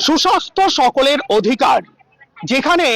সুস্বাস্থ্য সকলের অধিকার। যেখানে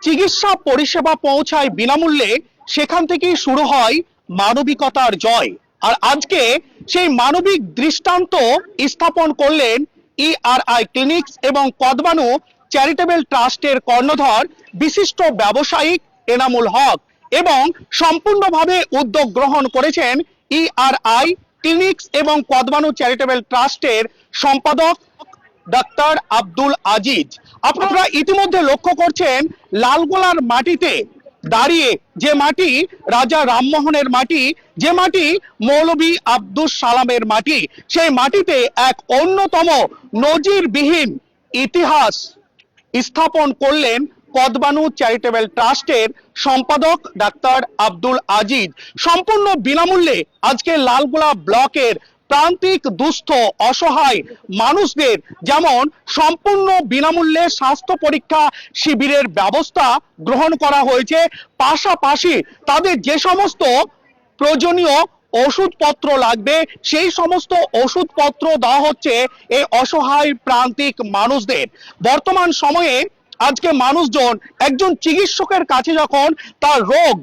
চিকিৎসা পরিষেবা পৌঁছায় বিনামূল্যে, সেখান থেকেই শুরু হয় মানবিকতার জয়। আর আজকে সেই মানবিক দৃষ্টান্ত স্থাপন করলেন ইআরআই ক্লিনিক্স এবং কদবানু চ্যারিটেবল ট্রাস্টের কর্ণধর বিশিষ্ট ব্যবসায়িক এনামুল হক, এবং সম্পূর্ণভাবে উদ্যোগ গ্রহণ করেছেন ইআরআই ক্লিনিক্স এবং কদবানু চ্যারিটেবল ট্রাস্টের সম্পাদক ডাক্তার আব্দুল আজিজ। আপনারা ইতিমধ্যে লক্ষ্য করছেন লালগোলার মাটিতে দাঁড়িয়ে, যে মাটি রাজা রামমোহনের মাটি, যে মাটি মৌলভী আব্দুস সালামের মাটি, সেই মাটিতে এক অন্যতম নজিরবিহীন ইতিহাস স্থাপন করলেন কদবানু চ্যারিটেবল ট্রাস্টের সম্পাদক ডাক্তার আব্দুল আজিজ। সম্পূর্ণ বিনামূল্যে আজকে লালগোলা ব্লকের প্রান্তিক দুস্থ অসহায় মানুষদের যেমন সম্পূর্ণ বিনামূল্যে স্বাস্থ্য পরীক্ষা শিবিরের ব্যবস্থা গ্রহণ করা হয়েছে, পাশাপাশি তাদের যে সমস্ত প্রয়োজনীয় ওষুধপত্র লাগবে সেই সমস্ত ওষুধপত্র দেওয়া হচ্ছে এই অসহায় প্রান্তিক মানুষদের। বর্তমান সময়ে আজকে মানুষজন একজন চিকিৎসকের কাছে যখন তার রোগ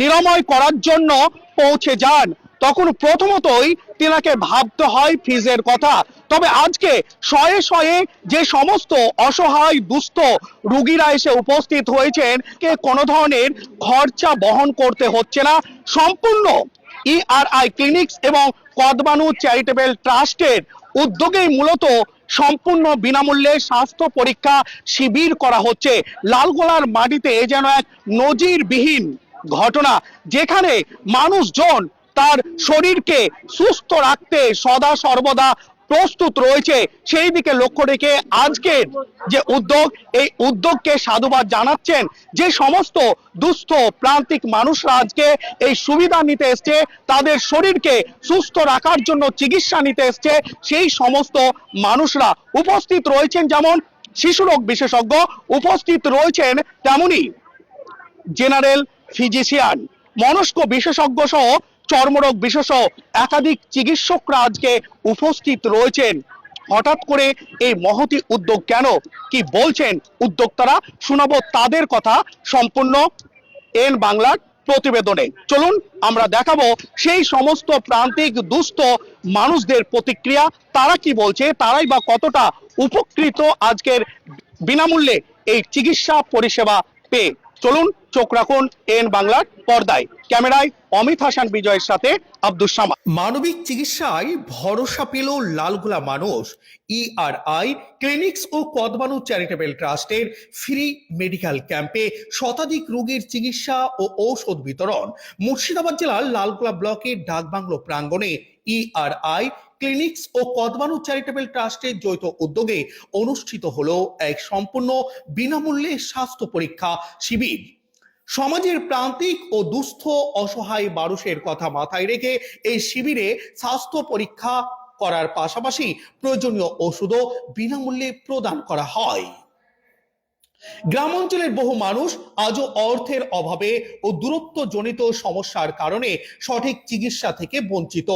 নিরাময় করার জন্য পৌঁছে যান, তখন প্রথমতই তিনাকে ভাবতে হয় ফিজের কথা। তবে আজকে শয়ে শয়ে যে সমস্ত অসহায় দুস্থ রোগীরা এসে উপস্থিত হয়েছেন, কে কোনো ধরনের খরচা বহন করতে হচ্ছে না। সম্পূর্ণ ইআরআই ক্লিনিক্স এবং কদবানু চ্যারিটেবল ট্রাস্টের উদ্যোগেই মূলত সম্পূর্ণ বিনামূল্যে স্বাস্থ্য পরীক্ষা শিবির করা হচ্ছে। লালগোলার মাটিতে যেন এক নজিরবিহীন ঘটনা, যেখানে মানুষজন তার শরীরকে সুস্থ রাখতে সদা সর্বদা প্রস্তুত রয়েছে। সেই দিকে লক্ষ্য রেখে আজকের যে উদ্যোগ, এই উদ্যোগকে সাধুবাদ জানাচ্ছেন যে সমস্ত দুস্থ প্রান্তিক মানুষরা আজকে এই সুবিধা নিতে এসছে, তাদের শরীরকে সুস্থ রাখার জন্য চিকিৎসা নিতে এসছে, সেই সমস্ত মানুষরা উপস্থিত রয়েছেন। যেমন শিশুরোগ বিশেষজ্ঞ উপস্থিত রয়েছেন, তেমনি জেনারেল ফিজিশিয়ান, মনস্ক বিশেষজ্ঞ সহ চর্মরোগ বিশেষজ্ঞ একাধিক চিকিৎসকরা আজকে উপস্থিত রয়েছেন। হঠাৎ করে এই মহতি উদ্যোগ কেন, কি বলছেন উদ্যোক্তারা, শোনাবো তাদের কথা সম্পূর্ণ এন বাংলার প্রতিবেদনে। চলুন আমরা দেখাবো সেই সমস্ত প্রান্তিক দুস্থ মানুষদের প্রতিক্রিয়া, তারা কি বলছে, তারাই বা কতটা উপকৃত আজকের বিনামূল্যে এই চিকিৎসা পরিষেবা পেয়ে। চলুন চোখ রাখুন এন বাংলার পর্দায়। ক্যামেরায় অমিত হাসান বিজয়ের সাথে আব্দুস সামাদ। মানবিক চিকিৎসায় ভরসা পেল লালগোলা মানুষ। ইআরআই ক্লিনিক্স ও কদবানু চ্যারিটেবল ট্রাস্টের ফ্রি মেডিকেল ক্যাম্পে শতাধিক রোগীর চিকিৎসা ও ঔষধ বিতরণ। মুর্শিদাবাদ জেলার লালগোলা ব্লকের ডাকবাংলো প্রাঙ্গণে ইআরআই ক্লিনিক্স ও কদবানু চ্যারিটেবল ট্রাস্টের যৌথ উদ্যোগে অনুষ্ঠিত হলো এক সম্পূর্ণ বিনামূল্যে স্বাস্থ্য পরীক্ষা শিবির। সমাজের প্রান্তিক ও দুস্থ অসহায় মানুষের কথা মাথায় রেখে এই শিবিরে স্বাস্থ্য পরীক্ষা করার পাশাপাশি প্রয়োজনীয় ওষুধও বিনামূল্যে প্রদান করা হয়। গ্রাম অঞ্চলের বহু মানুষ আজও অর্থের অভাবে ও দূরত্ব জনিত সমস্যার কারণে সঠিক চিকিৎসা থেকে বঞ্চিত।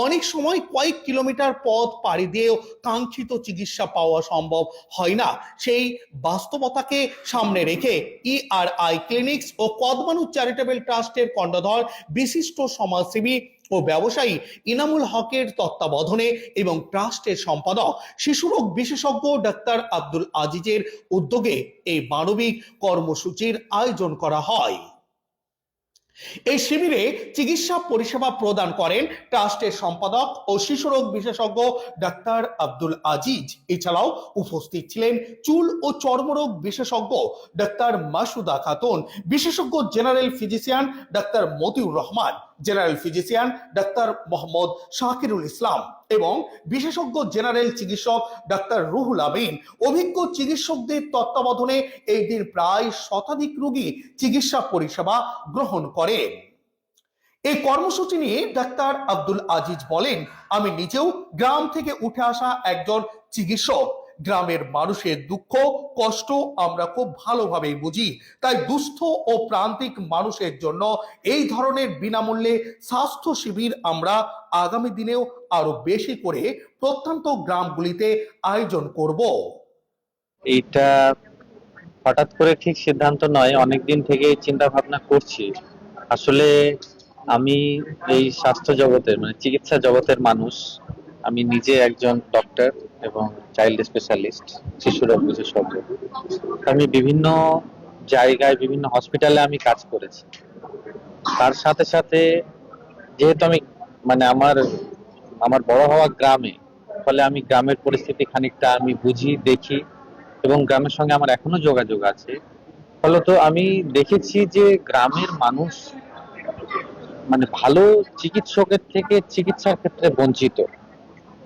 অনেক সময় কয়েক কিলোমিটার পথ পাড়ি দিয়েও কাঙ্ক্ষিত চিকিৎসা পাওয়া সম্ভব হয় না। সেই বাস্তবতাকে সামনে রেখে ইআরআই ক্লিনিক্স ও কদবানু চ্যারিটেবল ট্রাস্টের কর্ণধর বিশিষ্ট সমাজসেবী ও ব্যবসায়ী ইনামুল হকের তত্ত্বাবধানে এবং ট্রাস্টের সম্পাদক শিশুরোগ বিশেষজ্ঞ ডাক্তার আব্দুল আজিজের উদ্যোগে এই মানবিক কর্মসূচির আয়োজন করা হয়। এই শিবিরে চিকিৎসা পরিষেবা প্রদান করেন ট্রাস্টের সম্পাদক ও শিশুরোগ বিশেষজ্ঞ ডাক্তার আব্দুল আজিজ। এছাড়াও উপস্থিত ছিলেন চুল ও চর্মরোগ বিশেষজ্ঞ ডাক্তার মাসুদা খাতুন, বিশেষজ্ঞ জেনারেল ফিজিশিয়ান ডাক্তার মতিউর রহমান, জেনারেল ফিজিশিয়ান ডাক্তার মোহাম্মদ শাকিরুল ইসলাম এবং বিশেষজ্ঞ জেনারেল চিকিৎসক ডাক্তার রুহুল আমিন। অভিজ্ঞ চিকিৎসকদের তত্ত্বাবধানে এই দিন প্রায় শতাধিক রোগী চিকিৎসা পরিষেবা গ্রহণ করেন। এই কর্মসূচি নিয়ে ডাক্তার আব্দুল আজিজ বলেন, আমি নিজেও গ্রাম থেকে উঠে আসা একজন চিকিৎসক। গ্রামের মানুষের দুঃখ কষ্ট আমরা খুব ভালোভাবেই বুঝি। তাই দুস্থ ও প্রান্তিক মানুষের জন্য এই ধরনের বিনামূল্যে স্বাস্থ্য শিবির আমরা আগামী দিনেও আরো বেশি করে প্রত্যন্ত গ্রামগুলিতে আয়োজন করব। এইটা হঠাৎ করে ঠিক সিদ্ধান্ত নয়, অনেকদিন থেকেই চিন্তা ভাবনা করছি। আসলে আমি এই স্বাস্থ্য জগতের মানে চিকিৎসা জগতের মানুষ। আমি নিজে একজন ডক্টর এবং চাইল্ড স্পেশালিস্ট, শিশু রোগ বিশেষজ্ঞ। আমি বিভিন্ন জায়গায় বিভিন্ন হসপিটালে আমি কাজ করেছি। তার সাথে সাথে যেহেতু আমি মানে আমার আমার বড় হওয়া গ্রামে, ফলে আমি গ্রামের পরিস্থিতি খানিকটা আমি বুঝি, দেখি এবং গ্রামের সঙ্গে আমার এখনো যোগাযোগ আছে। ফলত আমি দেখেছি যে গ্রামের মানুষ মানে ভালো চিকিৎসকের থেকে চিকিৎসার ক্ষেত্রে বঞ্চিত।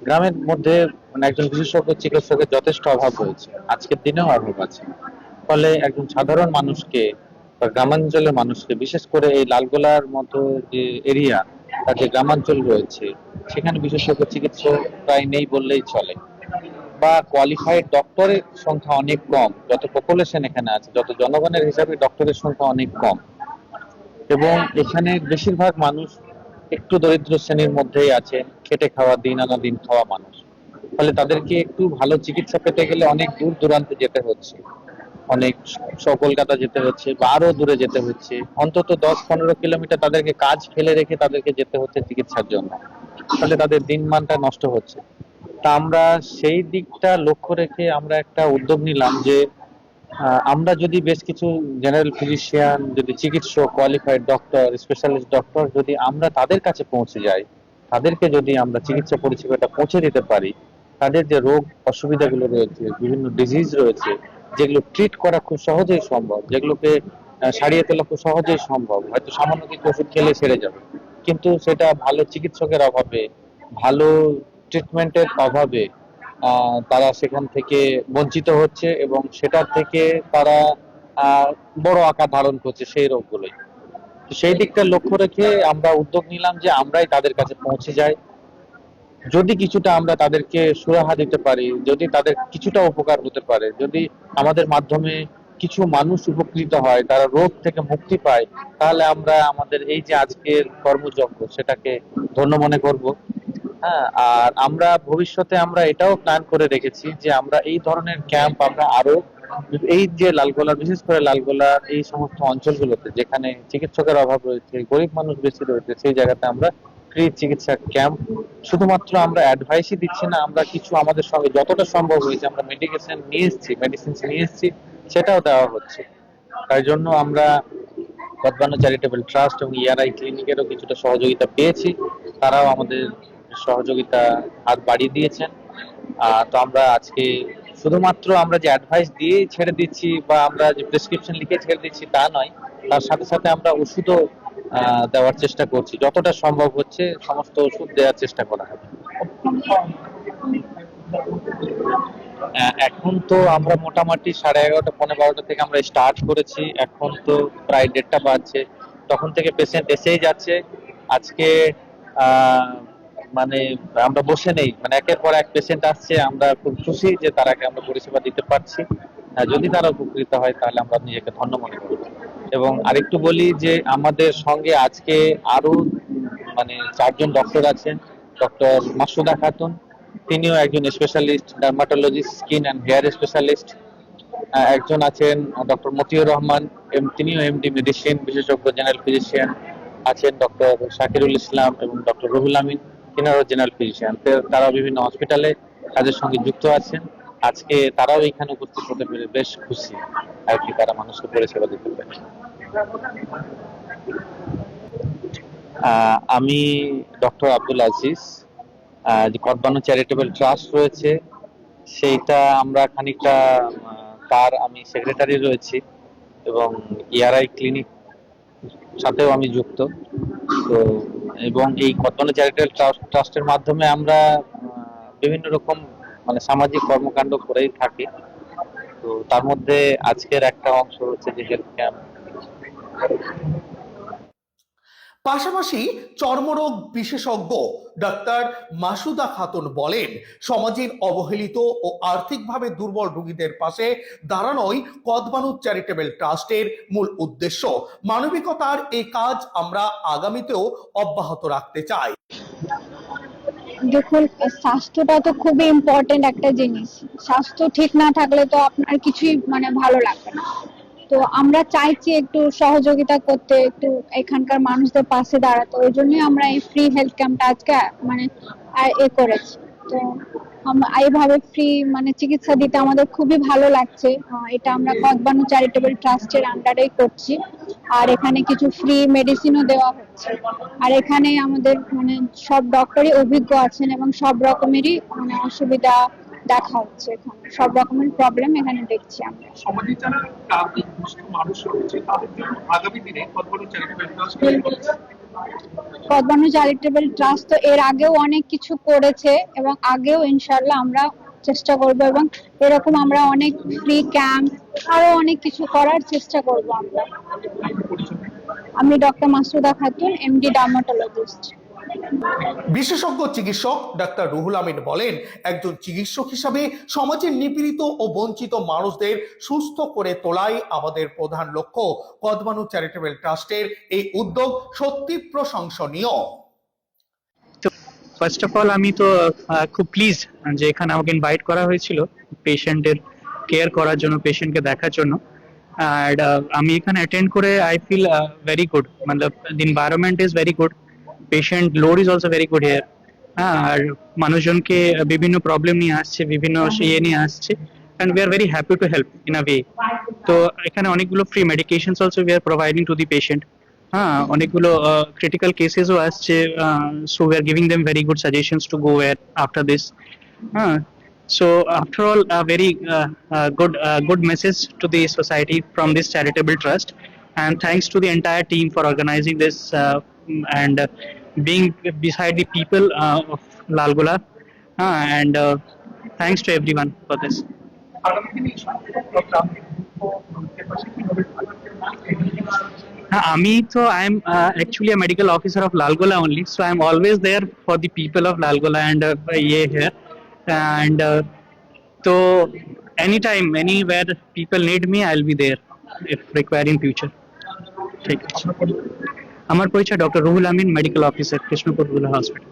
গ্রামের মধ্যে মানে একজন বিশেষজ্ঞ চিকিৎসকের যথেষ্ট অভাব রয়েছে, আজকের দিনেও অভাব আছে। ফলে একজন সাধারণ মানুষকে বা গ্রামাঞ্চলের মানুষকে, বিশেষ করে এই লালগোলার মতো যে এরিয়া, তার যে গ্রামাঞ্চল রয়েছে, সেখানে বিশেষজ্ঞ চিকিৎসক প্রায় নেই বললেই চলে, বা কোয়ালিফাইড ডক্টরের সংখ্যা অনেক কম। যত পপুলেশন এখানে আছে, যত জনগণের হিসাবে ডক্টরের সংখ্যা অনেক কম, এবং এখানে বেশিরভাগ মানুষ একটু দরিদ্র শ্রেণীর মধ্যেই আছেন, খেটে খাওয়া, দিন আনা দিন খাওয়া মানুষ। ফলে তাদেরকে একটু ভালো চিকিৎসা পেতে গেলে অনেক দূর দূরান্তে যেতে হচ্ছে, অনেক কলকাতা যেতে হচ্ছে বা আরো দূরে যেতে হচ্ছে, অন্তত 10-15 কিলোমিটার তাদেরকে কাজ ফেলে রেখে তাদেরকে যেতে হচ্ছে চিকিৎসার জন্য। ফলে তাদের দিনমানটা নষ্ট হচ্ছে। তা আমরা সেই দিকটা লক্ষ্য রেখে আমরা একটা উদ্যোগ নিলাম যে আমরা যদি বেশ কিছু জেনারেল ফিজিশিয়ান, যদি চিকিৎসক, কোয়ালিফাইড ডক্টর, স্পেশালিস্ট ডক্টর যদি আমরা তাদের কাছে পৌঁছে যাই, তাদেরকে যদি আমরা চিকিৎসা পরিষেবাটা পৌঁছে দিতে পারি, তাদের যে রোগ অসুবিধাগুলো রয়েছে, বিভিন্ন ডিজিজ রয়েছে, যেগুলো ট্রিট করা খুব সহজেই সম্ভব, যেগুলোকে সারিয়ে তোলা খুব সহজেই সম্ভব, হয়তো সামান্য কিছু ওষুধ খেলে সেরে যাবে, কিন্তু সেটা ভালো চিকিৎসকের অভাবে, ভালো ট্রিটমেন্টের অভাবে তারা সেখান থেকে বঞ্চিত হচ্ছে, এবং সেটার থেকে তারা আহ, বড় আকার ধারণ করছে সেই রোগগুলোই। তো সেই দিকটা লক্ষ্য রেখে আমরা উদ্যোগ নিলাম যে আমরাই তাদের কাছে পৌঁছে যাই। যদি কিছুটা আমরা তাদেরকে সুরাহা দিতে পারি, যদি তাদের কিছুটা উপকার হতে পারে, যদি আমাদের মাধ্যমে কিছু মানুষ উপকৃত হয়, তারা রোগ থেকে মুক্তি পায়, তাহলে আমরা আমাদের এই যে আজকের কর্মযজ্ঞ সেটাকে ধন্য মনে করব। হ্যাঁ, আর আমরা ভবিষ্যতে আমরা এটাও প্ল্যান করে রেখেছি যে আমরা এই ধরনের ক্যাম্প আমরা আরো এই যে লালগোলা, বিশেষ করে লালগোলা এই সমস্ত অঞ্চলগুলোতে যেখানে চিকিৎসকের অভাব রয়েছে, গরিব মানুষ বেশি রয়েছে, সেই জায়গাতে আমরা ফ্রি চিকিৎসা ক্যাম্প, শুধুমাত্র আমরা অ্যাডভাইসই দিচ্ছি না, আমরা কিছু আমাদের সঙ্গে যতটা সম্ভব হয়েছে আমরা মেডিসিন নিয়ে এসেছি, সেটাও দেওয়া হচ্ছে। তাই জন্য আমরা পদ্মানো চ্যারিটেবল ট্রাস্ট এবং ইআরআই ক্লিনিকেরও কিছুটা সহযোগিতা পেয়েছি, তারাও আমাদের সহযোগিতা হাত বাড়িয়ে দিয়েছেন। তো আমরা আজকে শুধুমাত্র আমরা যে অ্যাডভাইস দিয়ে ছেড়ে দিচ্ছি বা আমরা যে প্রেসক্রিপশন লিখে ছেড়ে দিচ্ছি তা নয়, তার সাথে সাথে আমরা ওষুধও দেওয়ার চেষ্টা করছি, যতটা সম্ভব হচ্ছে সমস্ত ওষুধ দেওয়ার চেষ্টা করা হবে। এখন তো আমরা মোটামুটি 11:30 12:30 থেকে আমরা স্টার্ট করেছি, এখন তো প্রায় 1:30 বাজছে। তখন থেকে পেশেন্ট এসেই যাচ্ছে। আজকে আহ, মানে আমরা বসে নেই, মানে একের পর এক পেশেন্ট আসছে, আমরা খুব খুশি যে তারাকে আমরা পরিষেবা দিতে পারছি। যদি তারা উপকৃত হয় তাহলে আমরা নিজেকে ধন্য মনে করব। এবং আরেকটু বলি যে আমাদের সঙ্গে আজকে আরো মানে 4জন ডক্টর আছেন। ডক্টর মাসুদা খাতুন, তিনিও একজন specialist dermatologist, skin and hair specialist. একজন আছেন ডক্টর মতিউর রহমান, তিনিও এমডি মেডিসিন বিশেষজ্ঞ, জেনারেল ফিজিশিয়ান। আছেন ডক্টর শাকিরুল ইসলাম এবং ডক্টর রুহুল আমিন, তিনারও জেনারেল ফিজিশিয়ান। তারাও বিভিন্ন হসপিটালে কাজের সঙ্গে যুক্ত আছেন। আজকে তারাও এখানে উপস্থিত হতে পেরে বেশ খুশি আর কি, তারা মানুষকে পরিষেবা দিতে পারে। আমি ডক্টর আব্দুল আজিজ। যে পদ্মানো চ্যারিটেবল ট্রাস্ট রয়েছে, সেইটা আমরা খানিকটা তার আমি সেক্রেটারি রয়েছি, এবং ইআরআই ক্লিনিক সাথেও আমি যুক্ত। তো এবং এই পদ্মানো চ্যারিটেবল ট্রাস্টের মাধ্যমে আমরা বিভিন্ন রকম মানে সামাজিক কর্মকাণ্ড করেই থাকি। তো তার মধ্যে আজকের একটা অংশ হচ্ছে যে হেলথ ক্যাম্প। পাশাপাশি চর্মরোগ বিশেষজ্ঞ ডাক্তার মাসুদা খাতুন বলেন, সমাজের অবহেলিত ও আর্থিকভাবে দুর্বল রোগীদের পাশে দাঁড়ানোই কদবানু চ্যারিটেবল ট্রাস্টের মূল উদ্দেশ্য। মানবিকতার এই কাজ আমরা আগামীতেও অব্যাহত রাখতে চাই। দেখুন, স্বাস্থ্যটা তো খুবই ইম্পর্টেন্ট একটা জিনিস। স্বাস্থ্য ঠিক না থাকলে তো আপনার কিছুই ভালো লাগবে না। তো আমরা চাইছি একটু সহযোগিতা করতে, একটু এখানকার মানুষদের পাশে দাঁড়াতে। ওই জন্যই আমরা এই ফ্রি হেলথ ক্যাম্পটা আজকে করেছি। তো এইভাবে ফ্রি চিকিৎসা দিতে আমাদের খুবই ভালো লাগছে। এটা আমরা কদবানু চ্যারিটেবল ট্রাস্টের আন্ডারেই করছি। আর এখানে কিছু ফ্রি মেডিসিনও দেওয়া হচ্ছে। আর এখানে আমাদের সব ডক্টরই অভিজ্ঞ আছেন এবং সব রকমেরই অসুবিধা দেখা হচ্ছে। এখানে সব রকমের প্রবলেম এখানে দেখছি আমরা। সমাজে যারা প্রান্তিক দুস্থ মানুষ রয়েছে তাদের জন্য আগামী দিনে কতগুলো charitable trust Kadbanu charitable trust তো এর আগেও অনেক কিছু করেছে এবং আগেও ইনশাআল্লাহ আমরা চেষ্টা করব, এবং এরকম আমরা অনেক ফ্রি ক্যাম্প আরো অনেক কিছু করার চেষ্টা করব আমরা। আমি doctor Masuda Khatun, MD dermatologist. বিশেষজ্ঞ চিকিৎসক ডাক্তার রুহুল আমিন বলেন, একজন চিকিৎসক হিসাবে সমাজের নিপীড়িত ও বঞ্চিত মানুষদের সুস্থ করে তোলাই আমাদের প্রধান লক্ষ্য। কদবানু চ্যারিটেবল ট্রাস্টের এই উদ্যোগ সত্যি প্রশংসনীয়। ফার্স্ট অফ অল আমি তো খুব প্লিজ যে এখানে আমাকে ইনভাইট করা হয়েছিল পেশেন্টের কেয়ার করার জন্য, পেশেন্টকে দেখার জন্য। আর আমি এখানে অ্যাটেন্ড করে আই ফিল ভেরি গুড, মতলব the environment is very good, patient load is also very good here. আর মানুষজনকে বিভিন্ন প্রবলেম নিয়ে আসছে, বিভিন্ন ইয়ে নিয়ে আসছে, and we are very happy to help in a way. তো এখানে অনেকগুলো free medications also we are providing to the patient. হ্যাঁ, অনেকগুলো ক্রিটিক্যাল কেসেসও আসছে, so we are giving them very good suggestions to go where after this. হ্যাঁ, so after all a very good message to the society from this charitable trust, and thanks to the entire team for organizing this and being beside the people of Lalgola, and thanks to everyone for this. Ami, so I am actually a medical officer of Lalgola only, so I am always there for the people of Lalgola and here, and so anytime, anywhere people need me, I'll be there if required in future. ঠিক আছে। আমার পরিচয় doctor Ruhul Amin, medical officer, Krishnapur rural hospital.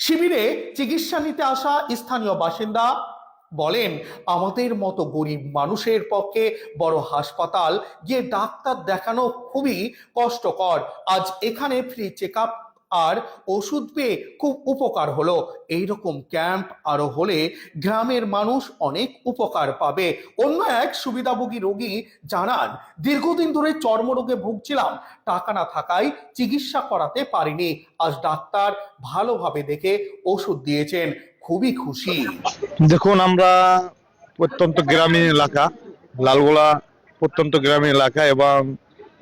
শিবিরে চিকিৎসা নিতে আসা স্থানীয় বাসিন্দা বলেন, আমাদের মতো গরিব মানুষের পক্ষে বড় হাসপাতাল গিয়ে ডাক্তার দেখানো খুবই কষ্টকর। আজ এখানে ফ্রি চেক আপ আর ওষুধ পেয়ে খুব উপকার হলো। এইরকম ক্যাম্প আরো হলে গ্রামের মানুষ অনেক উপকার পাবে। অন্য এক সুবিধাভোগী রোগী জানান, দীর্ঘদিন ধরে চর্মরোগে ভুগছিলাম, টাকা না থাকায় চিকিৎসা করাতে পারিনি। আজ ডাক্তার ভালোভাবে দেখে ওষুধ দিয়েছেন, খুবই খুশি। দেখুন, আমরা প্রত্যন্ত গ্রামীণ এলাকা, লালগোলা প্রত্যন্ত গ্রামীণ এলাকা, এবং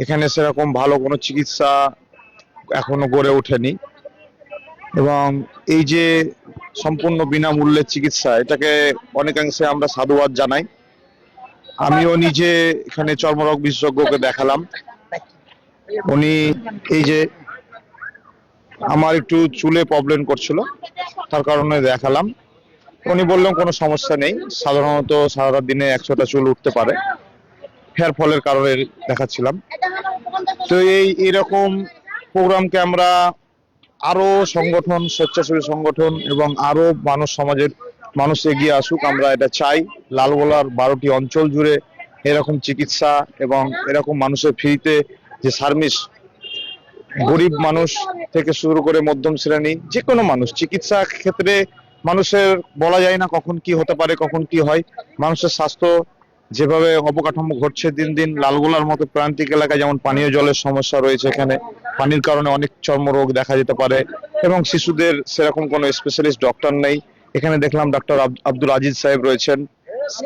এখানে সেরকম ভালো কোনো চিকিৎসা এখনো গড়ে ওঠেনি। এবং এই যে সম্পূর্ণ বিনামূল্যে চিকিৎসা, এটাকে অনেকাংশে আমরা সাধুবাদ জানাই। আমিও নিজে এখানে চর্মরোগ বিশেষজ্ঞকে দেখালাম। উনি এই যে আমার একটু চুলে প্রবলেম করছিল, তার কারণে দেখালাম। উনি বললেন কোনো সমস্যা নেই, সাধারণত সারা দিনে 100টা চুল উঠতে পারে, হেয়ার ফলের কারণে দেখাচ্ছিলাম। তো এইরকম প্রোগ্রামকে আমরা আরো সংগঠন, স্বেচ্ছাসেবী সংগঠন এবং আরো সমাজের মানুষ এগিয়ে আসুক, আমরা এটা চাই। লালগোলার 12টি অঞ্চল জুড়ে এরকম চিকিৎসা এবং এরকম মানুষের ফ্রিতে যে সার্ভিস, গরিব মানুষ থেকে শুরু করে মধ্যম শ্রেণী যে কোনো মানুষ, চিকিৎসা ক্ষেত্রে মানুষের বলা যায় না কখন কি হতে পারে, কখন কি হয়। মানুষের স্বাস্থ্য যেভাবে অবকাঠামো ঘটছে দিন দিন, লালগোলার মতো প্রান্তিক এলাকায় যেমন পানীয় জলের সমস্যা রয়েছে, এখানে পানির কারণে অনেক চর্মরোগ দেখা যেতে পারে, এবং শিশুদের সেরকম কোনো স্পেশালিস্ট ডক্টর নেই। এখানে দেখলাম ডক্টর আব্দুল আজিজ সাহেব রয়েছেন,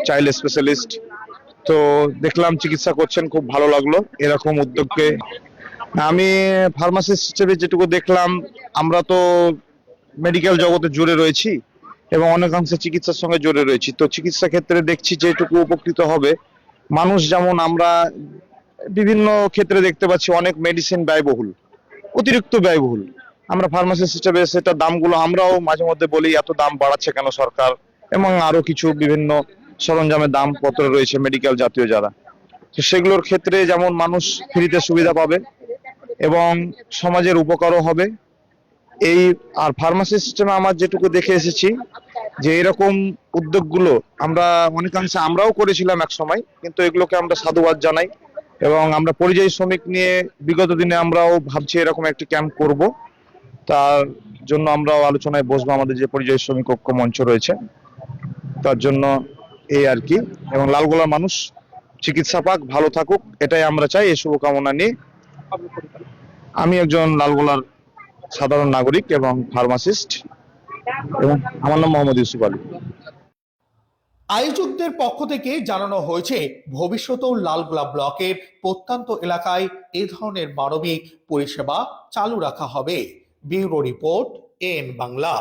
চাইল্ড স্পেশালিস্ট, তো দেখলাম চিকিৎসা করছেন, খুব ভালো লাগলো এরকম উদ্যোগকে। আমি ফার্মাসিস্ট হিসেবে যেটুকু দেখলাম, আমরা তো মেডিকেল জগতে জুড়ে রয়েছি এবং অনেকাংশে চিকিৎসার সঙ্গে জড়িয়ে রয়েছি। তো চিকিৎসা ক্ষেত্রে দেখছি যেটুকু উপকৃত হবে মানুষ, যেমন আমরা বিভিন্ন ক্ষেত্রে দেখতে পাচ্ছি অনেক মেডিসিন ব্যয়বহুল, অতিরিক্ত ব্যয়বহুল। আমরা ফার্মাসিস্ট হিসেবে সেটা দামগুলো আমরাও মাঝে মধ্যে বলি, এত দাম বাড়াচ্ছে কেন সরকার, এবং আরো কিছু বিভিন্ন সরঞ্জামের দাম পত্র রয়েছে মেডিকেল জাতীয় যারা, তো সেগুলোর ক্ষেত্রে যেমন মানুষ ফ্রিতে সুবিধা পাবে এবং সমাজের উপকারও হবে, এই আর ফার্মাসি সিস্টেমে আমার যেটুকু দেখে এসেছি যে এরকম উদ্যোগগুলো আমরা অনেকাংশে আমরাও করেছিলাম এক সময়, কিন্তু এগুলোকে আমরা সাধুবাদ জানাই এবং আমরা পরিযায়ী শ্রমিক নিয়ে বিগত দিনে আমরাও ভাবছি এরকম একটি ক্যাম্প করব। তার জন্য আমরাও আলোচনায় বসবো, আমাদের যে পরিযায়ী শ্রমিক ঐক্য মঞ্চ রয়েছে তার জন্য এই আর কি। এবং লালগোলার মানুষ চিকিৎসা পাক, ভালো থাকুক, এটাই আমরা চাই। এই শুভকামনা নিয়ে আমি একজন লালগোলার সাধারণ নাগরিক এবং ফার্মাসিস্ট, এবং আমার নাম মোহাম্মদ ইউসুফ আলী। আয়োজকদের পক্ষ থেকে জানানো হয়েছে ভবিষ্যতেও লালগোলা ব্লকের প্রত্যন্ত এলাকায় এ ধরনের মানবিক পরিষেবা চালু রাখা হবে। Bureau report, N Bangla.